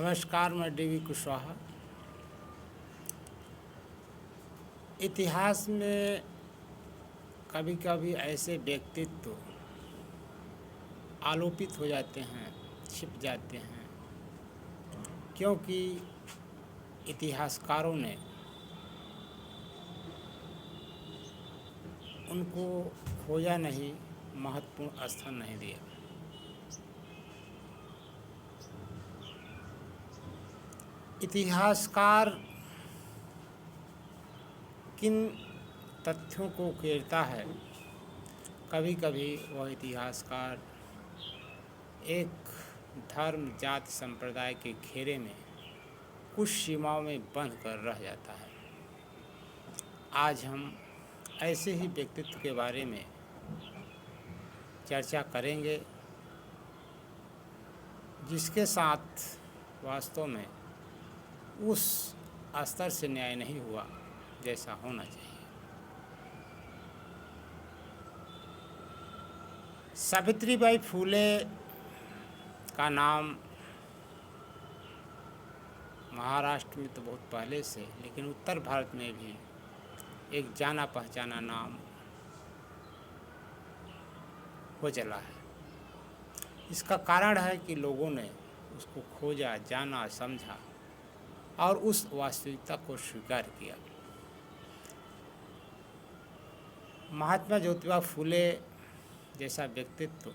नमस्कार, मैं डीवी कुशवाहा। इतिहास में कभी कभी ऐसे व्यक्तित्व आलोपित हो जाते हैं, छिप जाते हैं, क्योंकि इतिहासकारों ने उनको खोया नहीं, महत्वपूर्ण स्थान नहीं दिया। इतिहासकार किन तथ्यों को उकेरता है, कभी कभी वह इतिहासकार एक धर्म, जाति, संप्रदाय के घेरे में कुछ सीमाओं में बंध कर रह जाता है। आज हम ऐसे ही व्यक्तित्व के बारे में चर्चा करेंगे जिसके साथ वास्तव में उस स्तर से न्याय नहीं हुआ जैसा होना चाहिए। सावित्रीबाई फूले का नाम महाराष्ट्र में तो बहुत पहले से, लेकिन उत्तर भारत में भी एक जाना पहचाना नाम हो चला है। इसका कारण है कि लोगों ने उसको खोजा, जाना, समझा और उस वास्तविकता को स्वीकार किया। महात्मा ज्योतिबा फूले जैसा व्यक्तित्व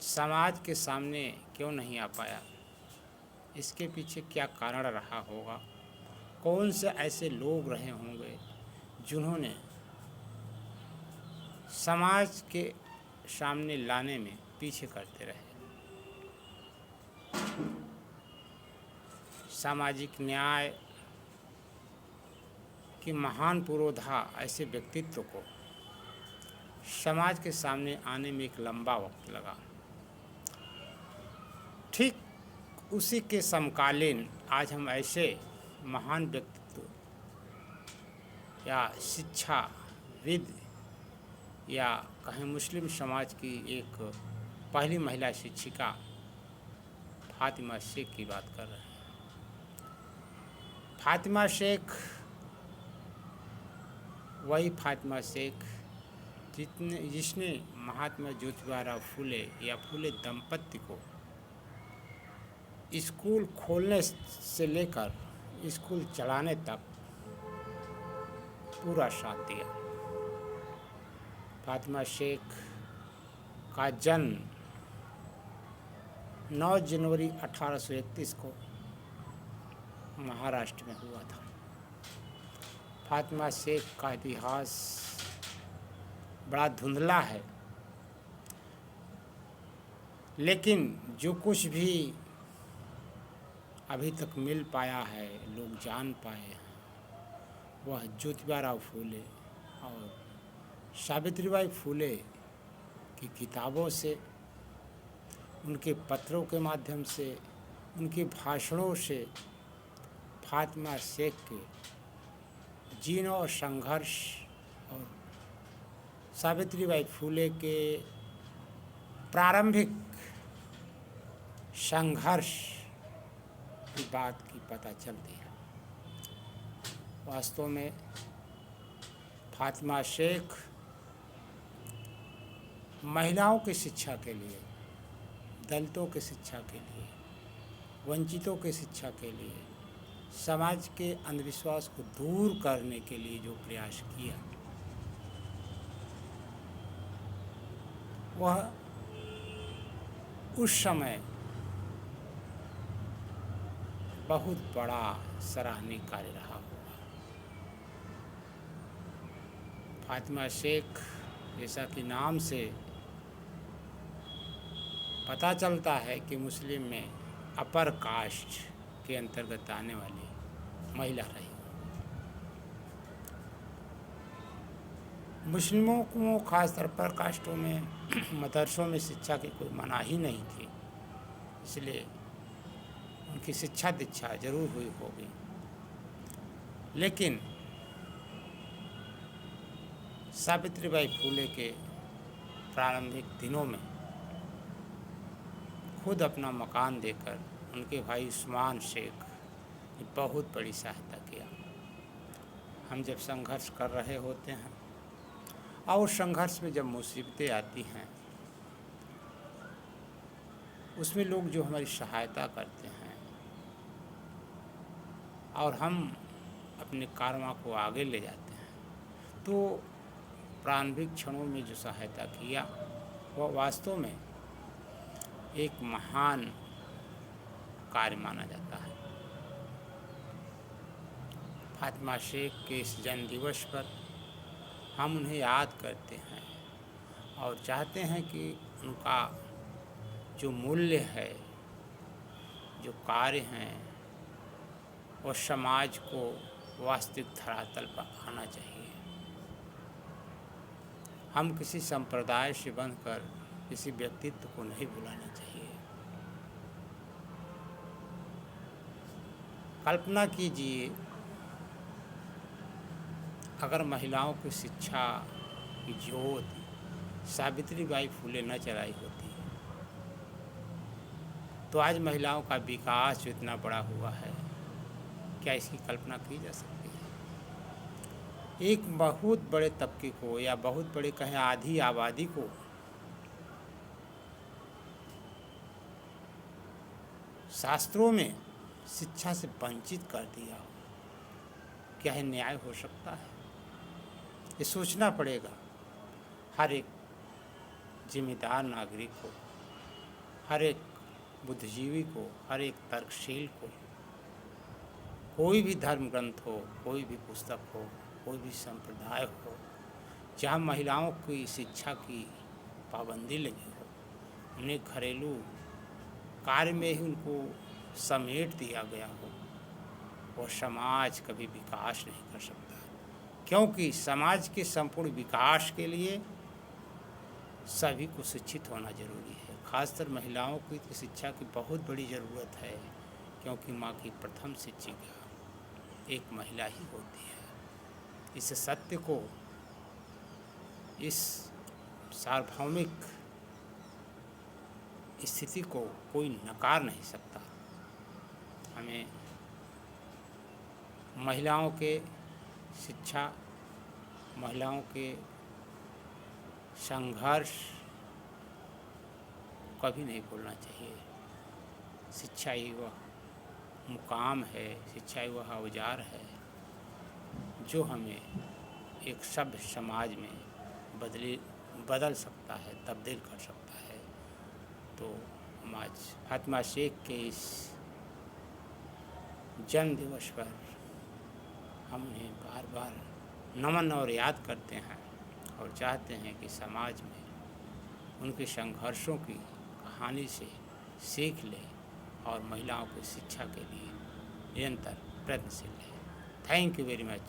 समाज के सामने क्यों नहीं आ पाया? इसके पीछे क्या कारण रहा होगा? कौन से ऐसे लोग रहे होंगे जिन्होंने समाज के सामने लाने में पीछे करते रहे? सामाजिक न्याय की महान पुरोधा ऐसे व्यक्तित्व को समाज के सामने आने में एक लंबा वक्त लगा। ठीक उसी के समकालीन आज हम ऐसे महान व्यक्तित्व या शिक्षाविद या कहें मुस्लिम समाज की एक पहली महिला शिक्षिका फातिमा शेख की बात कर रहे हैं। फातिमा शेख वही फातिमा शेख जिसने महात्मा ज्योतिबा फूले या फूले दंपत्ति को स्कूल खोलने से लेकर स्कूल चलाने तक पूरा साथ दिया। फातिमा शेख का जन्म 9 जनवरी 1831 को महाराष्ट्र में हुआ था। फातिमा शेख का इतिहास बड़ा धुंधला है, लेकिन जो कुछ भी अभी तक मिल पाया है, लोग जान पाए हैं, वह ज्योतिबा फूले और सावित्रीबाई फूले की किताबों से, उनके पत्रों के माध्यम से, उनके भाषणों से फातिमा शेख के जीवन और संघर्ष और सावित्रीबाई फूले के प्रारंभिक संघर्ष की बात की पता चलती है। वास्तव में फातिमा शेख महिलाओं की शिक्षा के लिए, दलितों की शिक्षा के लिए, वंचितों की शिक्षा के लिए, समाज के अंधविश्वास को दूर करने के लिए जो प्रयास किया, वह उस समय बहुत बड़ा सराहनीय कार्य रहा होगा। फातिमा शेख जैसा कि नाम से पता चलता है कि मुस्लिम में अपर कास्ट के अंतर्गत आने वाली महिला रही। मुस्लिमों को खासतौर पर कास्टों में मदरसों में शिक्षा की कोई मनाही नहीं थी, इसलिए उनकी शिक्षा दीक्षा जरूर हुई होगी। लेकिन सावित्रीबाई फूले के प्रारंभिक दिनों में खुद अपना मकान देकर उनके भाई उस्मान शेख ने बहुत बड़ी सहायता किया। हम जब संघर्ष कर रहे होते हैं और संघर्ष में जब मुसीबतें आती हैं, उसमें लोग जो हमारी सहायता करते हैं और हम अपने कारवां को आगे ले जाते हैं, तो प्रारंभिक क्षणों में जो सहायता किया वह वास्तव में एक महान कार्य माना जाता है। फातिमा शेख के इस जन्म दिवस पर हम उन्हें याद करते हैं और चाहते हैं कि उनका जो मूल्य है, जो कार्य हैं, वो समाज को वास्तविक धरातल पर आना चाहिए। हम किसी संप्रदाय से बंधकर किसी व्यक्तित्व को नहीं भुलाना चाहिए। कल्पना कीजिए, अगर महिलाओं की शिक्षा की ज्योत सावित्रीबाई फुले न जलाई होती तो आज महिलाओं का विकास जो इतना बड़ा हुआ है, क्या इसकी कल्पना की जा सकती है? एक बहुत बड़े तबके को या बहुत बड़े कहें आधी आबादी को शास्त्रों में शिक्षा से वंचित कर दिया हो, क्या है न्याय हो सकता है? ये सोचना पड़ेगा हर एक जिम्मेदार नागरिक को, हर एक बुद्धिजीवी को, हर एक तर्कशील को। कोई भी धर्म ग्रंथ हो, कोई भी पुस्तक हो, कोई भी संप्रदाय हो, जहाँ महिलाओं की शिक्षा की पाबंदी लगी हो, उन्हें घरेलू कार्य में ही उनको समेट दिया गया हो, वो समाज कभी विकास नहीं कर सकता। क्योंकि समाज के संपूर्ण विकास के लिए सभी को शिक्षित होना जरूरी है। खासकर महिलाओं की तो शिक्षा की बहुत बड़ी ज़रूरत है, क्योंकि माँ की प्रथम शिक्षिका एक महिला ही होती है। इस सत्य को, इस सार्वभौमिक स्थिति को कोई नकार नहीं सकता। हमें महिलाओं के शिक्षा, महिलाओं के संघर्ष कभी नहीं भूलना चाहिए। शिक्षा ही वह मुकाम है, शिक्षा ही वह औजार है जो हमें एक सभ्य समाज में बदल सकता है, तब्दील कर सकता है। तो हम आज फातिमा शेख के इस जन्म दिवस पर हम उन्हें बार बार नमन और याद करते हैं और चाहते हैं कि समाज में उनके संघर्षों की कहानी से सीख लें और महिलाओं की शिक्षा के लिए निरंतर प्रयत्नशील रहें। Thank you very much.